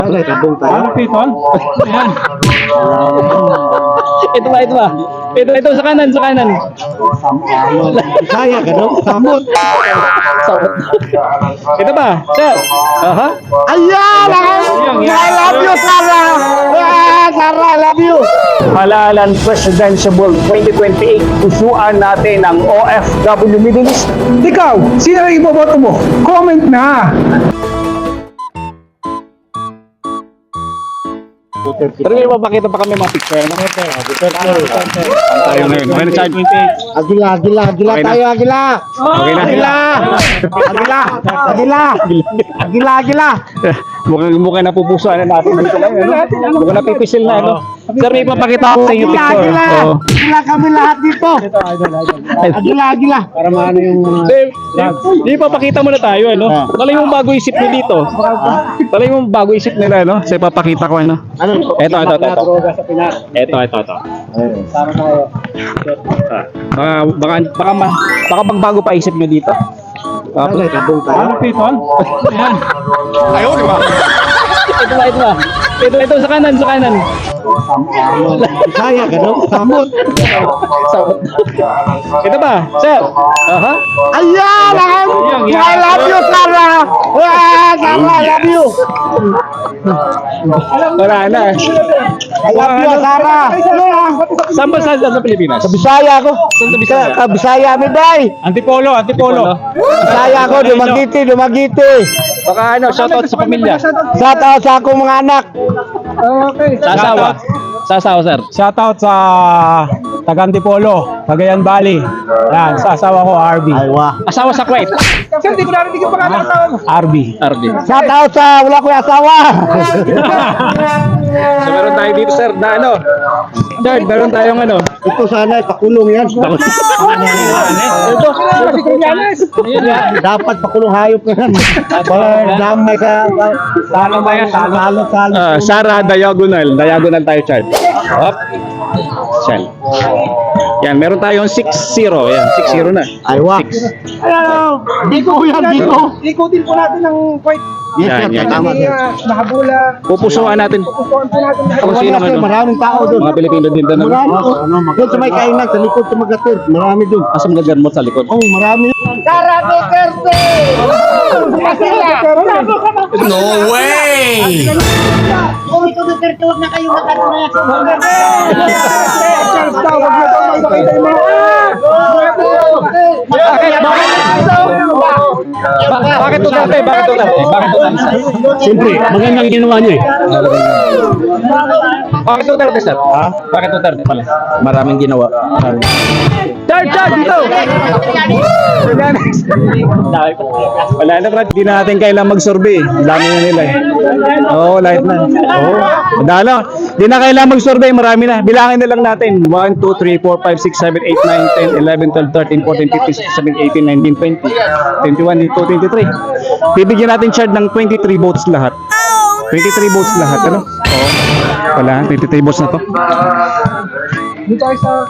Ano pitol? Ayan. Ito ba? Ito sa kanan. Kaya ka no? Samot. Ito ba? Sir. Aha. Ayan! I love you, Sarah! Sarah, I love you! Halalan Presidential 2028. Pusuan natin ang OFW Middle East. Ikaw, sino ang iboboto mo? Comment na! Pero may mapakita pa kami mga picture. Ano? Tayo ngayon. May na-charge 28. Agila Okay na. tayo, agila! Okay na. Agila! Mukhang napupusuan na natin dito ngayon. Ano? Mukhang napipisil na. Ano? Sir, may papakita ko sa inyo picture. Oh. Agila kami lahat dito! Agila! Para maano yung mga... Di papakita mo na tayo, ano? Talay mong bago isip nyo dito. Talay mong bago isip nila, ano? Kasi papakita ko, ano? Ito. Ito. Sama tayo. Baka magbago pa isip nyo dito. Ano pitol? Ayan. Ayaw, di ba? Ito sa kanan. Kaya ka no? Samot. Ito ba? Sir. Aha. Ayan! I love you, Sarah! Sarah, I love you! Wala na. I love you, Sarah! Saan ba sa Pilipinas? Sa Bisaya ako. Saan sa Bisaya? Sa Bisaya, Miday! Antipolo. Bisaya ako, Dumagiti. Baka ano, shoutout sa pamilya. Sa tao sa akong mga anak. Okay. Sa asawa, sir. Shoutout sa Tagantipolo, Cagayan Valley. Yan, sa asawa ko, RB. Aywa. Asawa sa Kuwait. Sir, di ko narinig yung pangalan ng asawa mo. RB. Sa tao sa wala ko yung asawa. So meron tayo dito, sir, na ano. Third, meron tayong ano. Ito sana, pakulong yan. Dapat pakulong hayop na yan. Damay ka. Talo ba yan? Talo. Sarah Diagonal tayo, chart. Up. Shell. Yan, meron tayong 6-0. Yan, 6-0 na. Aywa. Hello! Biko yan, Biko. Ikutin po natin ng fight. Yes, Yan. tama. Mahabula. Pupusuan natin. Pupusuan po natin. Kung sino man. Maraming tao doon. Mga Pilipino din doon. Marami. Doon sa may kainan, sa likod sa magatir. Marami doon. Asam gagamot sa likod. Oh, marami. No way! Kung ito nagkartuwag na kayo makarunaya sa mga Bakit Duterte? Siyempre, magandang ginawa niyo eh. Bakit Duterte, sir? Ha? Bakit Duterte pala? Maraming ginawa. Char, dito! Wala na, Brad. Hindi natin kailangan mag-survey. Dami na nila eh. Oo, lahat na. Oo. Dala. Hindi na kailangan mag-survey. Marami na. Bilangin na lang natin. 1, 2, 3, 4, 5, 6, 7, 8, 9, 10, 11, 12, 13, 14, 15, 16, 17, 18, 19, 20, 21, 22, 23. Bibigyan natin chart ng 23 votes lahat. 23 votes lahat. Ano? Oo. Wala. 23 votes na to. Dito tayo sa